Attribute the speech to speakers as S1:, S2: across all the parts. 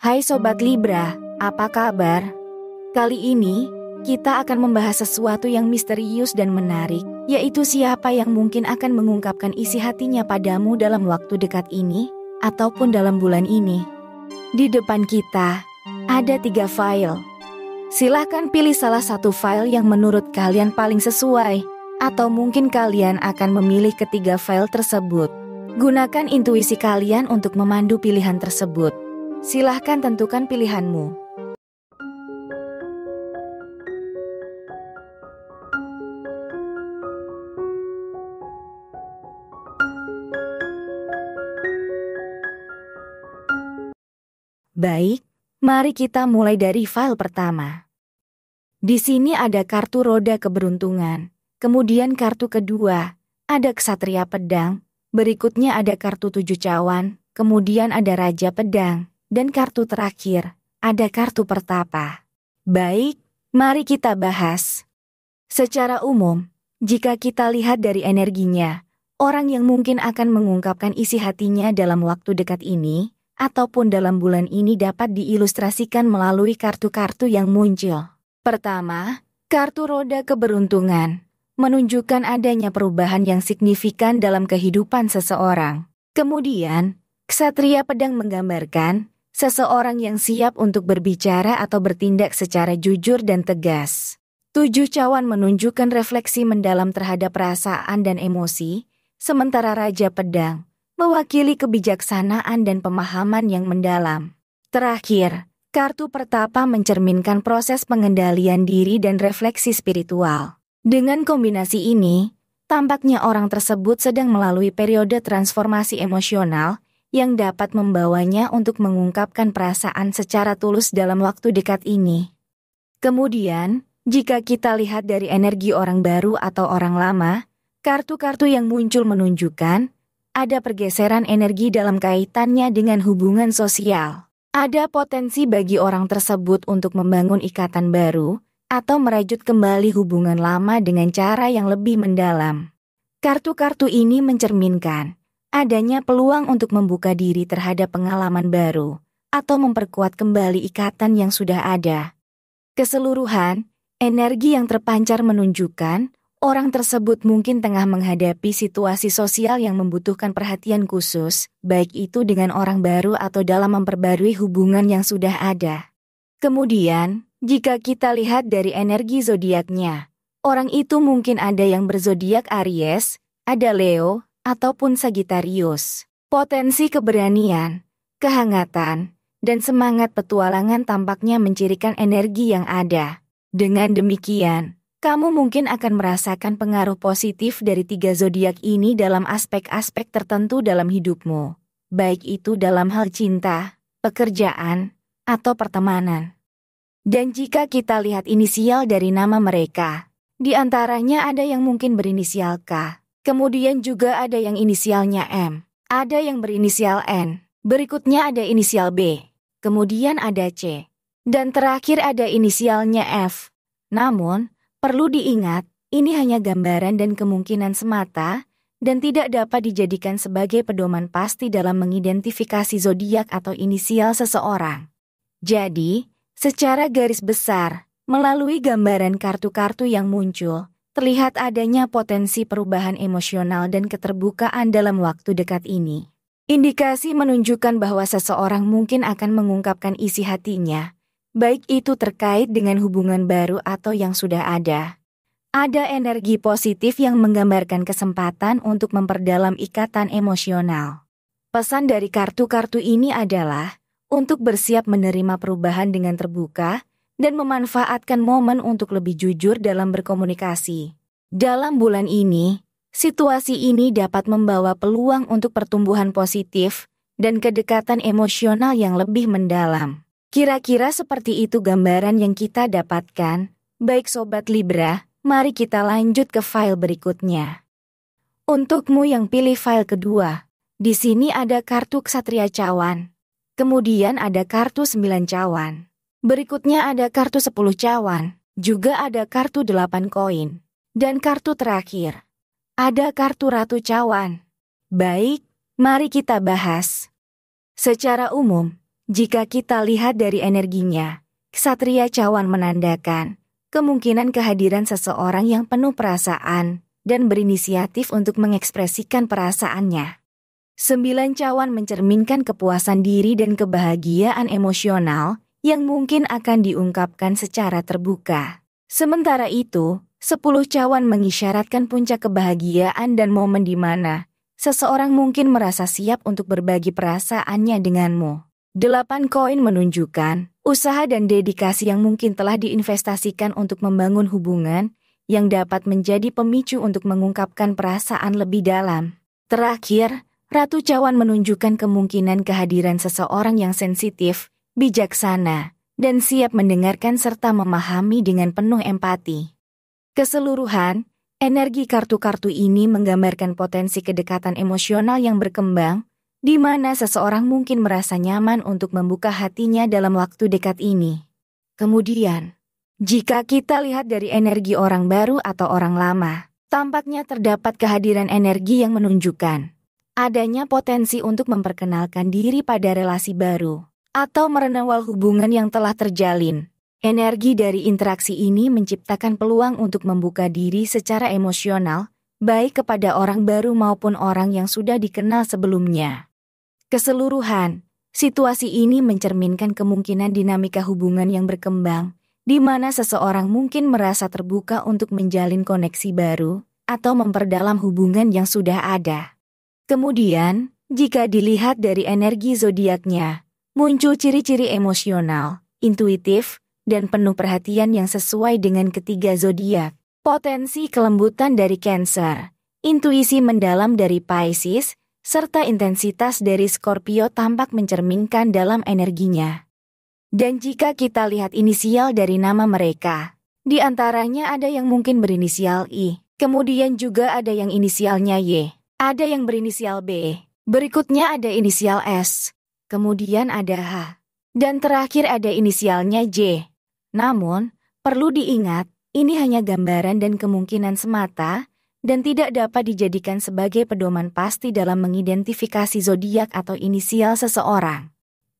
S1: Hai Sobat Libra, apa kabar? Kali ini, kita akan membahas sesuatu yang misterius dan menarik, yaitu siapa yang mungkin akan mengungkapkan isi hatinya padamu dalam waktu dekat ini, ataupun dalam bulan ini. Di depan kita, ada 3 file. Silahkan pilih salah satu file yang menurut kalian paling sesuai, atau mungkin kalian akan memilih ketiga file tersebut. Gunakan intuisi kalian untuk memandu pilihan tersebut. Silahkan tentukan pilihanmu. Baik, mari kita mulai dari file pertama. Di sini ada kartu roda keberuntungan, kemudian kartu kedua, ada ksatria pedang, berikutnya ada kartu 7 cawan, kemudian ada raja pedang, dan kartu terakhir, ada kartu pertapa. Baik, mari kita bahas. Secara umum, jika kita lihat dari energinya, orang yang mungkin akan mengungkapkan isi hatinya dalam waktu dekat ini, ataupun dalam bulan ini dapat diilustrasikan melalui kartu-kartu yang muncul. Pertama, kartu roda keberuntungan, menunjukkan adanya perubahan yang signifikan dalam kehidupan seseorang. Kemudian, ksatria pedang menggambarkan seseorang yang siap untuk berbicara atau bertindak secara jujur dan tegas. 7 cawan menunjukkan refleksi mendalam terhadap perasaan dan emosi, sementara raja pedang mewakili kebijaksanaan dan pemahaman yang mendalam. Terakhir, kartu pertapa mencerminkan proses pengendalian diri dan refleksi spiritual. Dengan kombinasi ini, tampaknya orang tersebut sedang melalui periode transformasi emosional yang dapat membawanya untuk mengungkapkan perasaan secara tulus dalam waktu dekat ini. Kemudian, jika kita lihat dari energi orang baru atau orang lama, kartu-kartu yang muncul menunjukkan ada pergeseran energi dalam kaitannya dengan hubungan sosial. Ada potensi bagi orang tersebut untuk membangun ikatan baru atau merajut kembali hubungan lama dengan cara yang lebih mendalam. Kartu-kartu ini mencerminkan adanya peluang untuk membuka diri terhadap pengalaman baru atau memperkuat kembali ikatan yang sudah ada. Keseluruhan, energi yang terpancar menunjukkan orang tersebut mungkin tengah menghadapi situasi sosial yang membutuhkan perhatian khusus, baik itu dengan orang baru atau dalam memperbarui hubungan yang sudah ada. Kemudian, jika kita lihat dari energi zodiaknya, orang itu mungkin ada yang berzodiak Aries, ada Leo, ataupun Sagittarius. Potensi keberanian, kehangatan, dan semangat petualangan tampaknya mencirikan energi yang ada. Dengan demikian, kamu mungkin akan merasakan pengaruh positif dari 3 zodiak ini dalam aspek-aspek tertentu dalam hidupmu, baik itu dalam hal cinta, pekerjaan, atau pertemanan. Dan jika kita lihat inisial dari nama mereka, di antaranya ada yang mungkin berinisial K. Kemudian juga ada yang inisialnya M, ada yang berinisial N, berikutnya ada inisial B, kemudian ada C, dan terakhir ada inisialnya F. Namun, perlu diingat, ini hanya gambaran dan kemungkinan semata, dan tidak dapat dijadikan sebagai pedoman pasti dalam mengidentifikasi zodiak atau inisial seseorang. Jadi, secara garis besar, melalui gambaran kartu-kartu yang muncul, terlihat adanya potensi perubahan emosional dan keterbukaan dalam waktu dekat ini. Indikasi menunjukkan bahwa seseorang mungkin akan mengungkapkan isi hatinya, baik itu terkait dengan hubungan baru atau yang sudah ada. Ada energi positif yang menggambarkan kesempatan untuk memperdalam ikatan emosional. Pesan dari kartu-kartu ini adalah untuk bersiap menerima perubahan dengan terbuka, dan memanfaatkan momen untuk lebih jujur dalam berkomunikasi. Dalam bulan ini, situasi ini dapat membawa peluang untuk pertumbuhan positif dan kedekatan emosional yang lebih mendalam. Kira-kira seperti itu gambaran yang kita dapatkan. Baik Sobat Libra, mari kita lanjut ke file berikutnya. Untukmu yang pilih file kedua, di sini ada kartu ksatria cawan. Kemudian ada kartu 9 cawan. Berikutnya ada kartu 10 cawan, juga ada kartu 8 koin. Dan kartu terakhir, ada kartu ratu cawan. Baik, mari kita bahas. Secara umum, Jika kita lihat dari energinya, Ksatria Cawan menandakan kemungkinan kehadiran seseorang yang penuh perasaan dan berinisiatif untuk mengekspresikan perasaannya. 9 Cawan mencerminkan kepuasan diri dan kebahagiaan emosional yang mungkin akan diungkapkan secara terbuka. Sementara itu, 10 Cawan mengisyaratkan puncak kebahagiaan dan momen di mana seseorang mungkin merasa siap untuk berbagi perasaannya denganmu. 8 Koin menunjukkan usaha dan dedikasi yang mungkin telah diinvestasikan untuk membangun hubungan yang dapat menjadi pemicu untuk mengungkapkan perasaan lebih dalam. Terakhir, Ratu Cawan menunjukkan kemungkinan kehadiran seseorang yang sensitif, bijaksana, dan siap mendengarkan serta memahami dengan penuh empati. Keseluruhan, energi kartu-kartu ini menggambarkan potensi kedekatan emosional yang berkembang, di mana seseorang mungkin merasa nyaman untuk membuka hatinya dalam waktu dekat ini. Kemudian, jika kita lihat dari energi orang baru atau orang lama, tampaknya terdapat kehadiran energi yang menunjukkan adanya potensi untuk memperkenalkan diri pada relasi baru, atau merenawal hubungan yang telah terjalin. Energi dari interaksi ini menciptakan peluang untuk membuka diri secara emosional, baik kepada orang baru maupun orang yang sudah dikenal sebelumnya. Keseluruhan, situasi ini mencerminkan kemungkinan dinamika hubungan yang berkembang, di mana seseorang mungkin merasa terbuka untuk menjalin koneksi baru atau memperdalam hubungan yang sudah ada. Kemudian, jika dilihat dari energi zodiaknya, muncul ciri-ciri emosional, intuitif, dan penuh perhatian yang sesuai dengan ketiga zodiak. Potensi kelembutan dari Cancer, intuisi mendalam dari Pisces, serta intensitas dari Scorpio tampak mencerminkan dalam energinya. Dan jika kita lihat inisial dari nama mereka, di antaranya ada yang mungkin berinisial I, kemudian juga ada yang inisialnya Y, ada yang berinisial B, berikutnya ada inisial S, kemudian ada H, dan terakhir ada inisialnya J. Namun, perlu diingat, ini hanya gambaran dan kemungkinan semata, dan tidak dapat dijadikan sebagai pedoman pasti dalam mengidentifikasi zodiak atau inisial seseorang.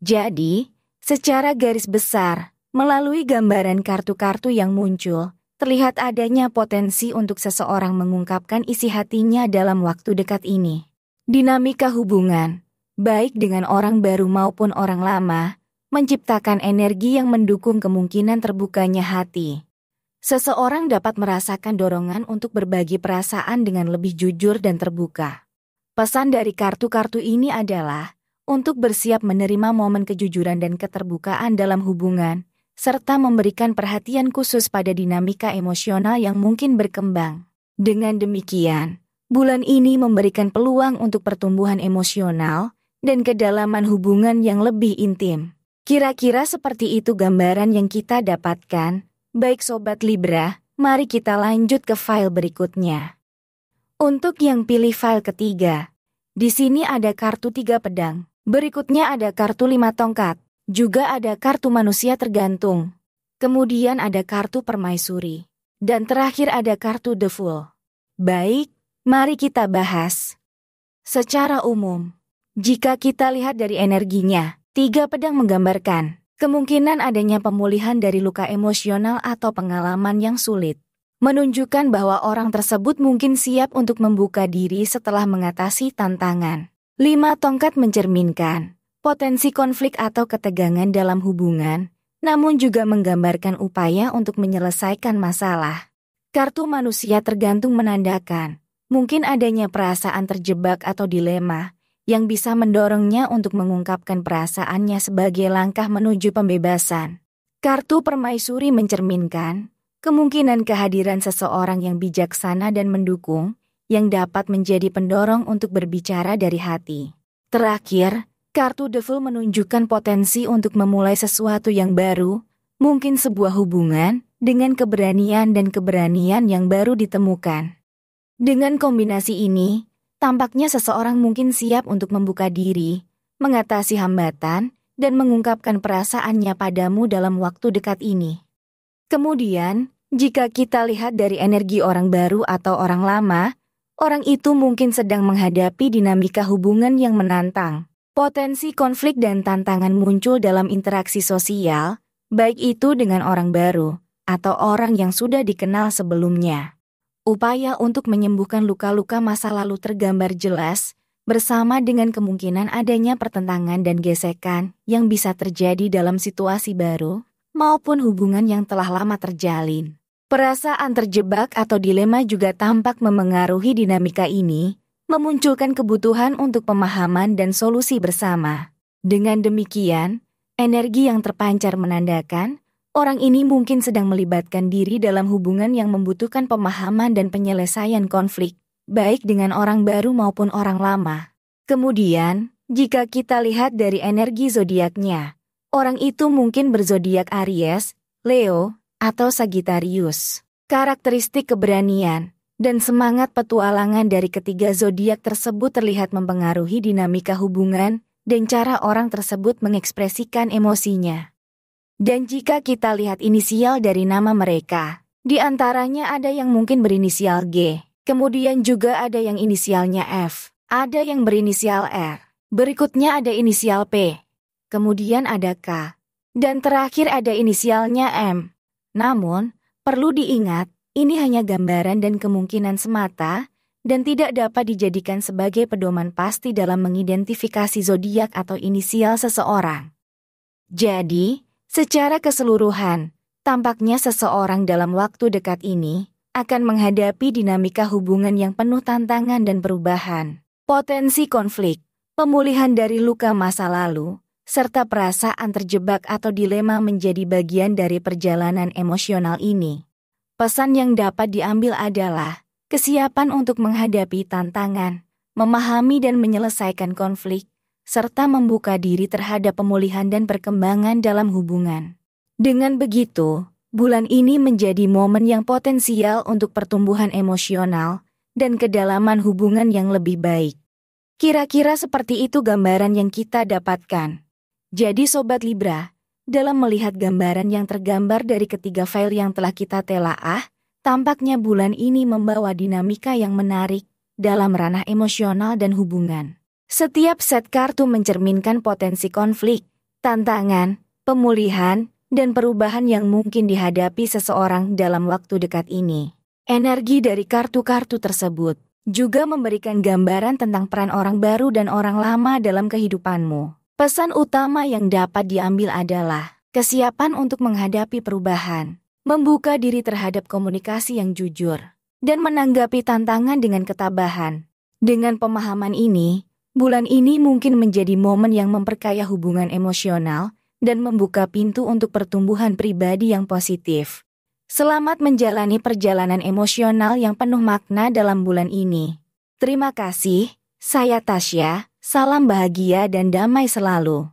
S1: Jadi, secara garis besar, melalui gambaran kartu-kartu yang muncul, terlihat adanya potensi untuk seseorang mengungkapkan isi hatinya dalam waktu dekat ini. Dinamika hubungan, baik dengan orang baru maupun orang lama, menciptakan energi yang mendukung kemungkinan terbukanya hati. Seseorang dapat merasakan dorongan untuk berbagi perasaan dengan lebih jujur dan terbuka. Pesan dari kartu-kartu ini adalah untuk bersiap menerima momen kejujuran dan keterbukaan dalam hubungan, serta memberikan perhatian khusus pada dinamika emosional yang mungkin berkembang. Dengan demikian, bulan ini memberikan peluang untuk pertumbuhan emosional dan kedalaman hubungan yang lebih intim. Kira-kira seperti itu gambaran yang kita dapatkan. Baik Sobat Libra, mari kita lanjut ke file berikutnya. Untuk yang pilih file ketiga, di sini ada kartu 3 pedang. Berikutnya ada kartu 5 tongkat. Juga ada kartu manusia tergantung. Kemudian ada kartu permaisuri. Dan terakhir ada kartu The Fool. Baik, mari kita bahas. Secara umum, jika kita lihat dari energinya, 3 pedang menggambarkan kemungkinan adanya pemulihan dari luka emosional atau pengalaman yang sulit. Menunjukkan bahwa orang tersebut mungkin siap untuk membuka diri setelah mengatasi tantangan. 5 tongkat mencerminkan potensi konflik atau ketegangan dalam hubungan, namun juga menggambarkan upaya untuk menyelesaikan masalah. Kartu manusia tergantung menandakan mungkin adanya perasaan terjebak atau dilema yang bisa mendorongnya untuk mengungkapkan perasaannya sebagai langkah menuju pembebasan. Kartu permaisuri mencerminkan kemungkinan kehadiran seseorang yang bijaksana dan mendukung, yang dapat menjadi pendorong untuk berbicara dari hati. Terakhir, kartu The Fool menunjukkan potensi untuk memulai sesuatu yang baru, mungkin sebuah hubungan, dengan keberanian dan keberanian yang baru ditemukan. Dengan kombinasi ini, tampaknya seseorang mungkin siap untuk membuka diri, mengatasi hambatan, dan mengungkapkan perasaannya padamu dalam waktu dekat ini. Kemudian, jika kita lihat dari energi orang baru atau orang lama, orang itu mungkin sedang menghadapi dinamika hubungan yang menantang. Potensi konflik dan tantangan muncul dalam interaksi sosial, baik itu dengan orang baru atau orang yang sudah dikenal sebelumnya. Upaya untuk menyembuhkan luka-luka masa lalu tergambar jelas, bersama dengan kemungkinan adanya pertentangan dan gesekan yang bisa terjadi dalam situasi baru, maupun hubungan yang telah lama terjalin. Perasaan terjebak atau dilema juga tampak memengaruhi dinamika ini, memunculkan kebutuhan untuk pemahaman dan solusi bersama. Dengan demikian, energi yang terpancar menandakan orang ini mungkin sedang melibatkan diri dalam hubungan yang membutuhkan pemahaman dan penyelesaian konflik, baik dengan orang baru maupun orang lama. Kemudian, jika kita lihat dari energi zodiaknya, orang itu mungkin berzodiak Aries, Leo, atau Sagittarius. Karakteristik keberanian dan semangat petualangan dari ketiga zodiak tersebut terlihat mempengaruhi dinamika hubungan dan cara orang tersebut mengekspresikan emosinya. Dan jika kita lihat inisial dari nama mereka, di antaranya ada yang mungkin berinisial G, kemudian juga ada yang inisialnya F, ada yang berinisial R, berikutnya ada inisial P, kemudian ada K, dan terakhir ada inisialnya M. Namun, perlu diingat, ini hanya gambaran dan kemungkinan semata, dan tidak dapat dijadikan sebagai pedoman pasti dalam mengidentifikasi zodiak atau inisial seseorang. Jadi, secara keseluruhan, tampaknya seseorang dalam waktu dekat ini akan menghadapi dinamika hubungan yang penuh tantangan dan perubahan, potensi konflik, pemulihan dari luka masa lalu, serta perasaan terjebak atau dilema menjadi bagian dari perjalanan emosional ini. Pesan yang dapat diambil adalah kesiapan untuk menghadapi tantangan, memahami dan menyelesaikan konflik, serta membuka diri terhadap pemulihan dan perkembangan dalam hubungan. Dengan begitu, bulan ini menjadi momen yang potensial untuk pertumbuhan emosional dan kedalaman hubungan yang lebih baik. Kira-kira seperti itu gambaran yang kita dapatkan. Jadi Sobat Libra, dalam melihat gambaran yang tergambar dari ketiga file yang telah kita telaah, tampaknya bulan ini membawa dinamika yang menarik dalam ranah emosional dan hubungan. Setiap set kartu mencerminkan potensi konflik, tantangan, pemulihan, dan perubahan yang mungkin dihadapi seseorang dalam waktu dekat ini. Energi dari kartu-kartu tersebut juga memberikan gambaran tentang peran orang baru dan orang lama dalam kehidupanmu. Pesan utama yang dapat diambil adalah kesiapan untuk menghadapi perubahan, membuka diri terhadap komunikasi yang jujur, dan menanggapi tantangan dengan ketabahan. Dengan pemahaman ini, bulan ini mungkin menjadi momen yang memperkaya hubungan emosional dan membuka pintu untuk pertumbuhan pribadi yang positif. Selamat menjalani perjalanan emosional yang penuh makna dalam bulan ini. Terima kasih, saya Tasya. Salam bahagia dan damai selalu.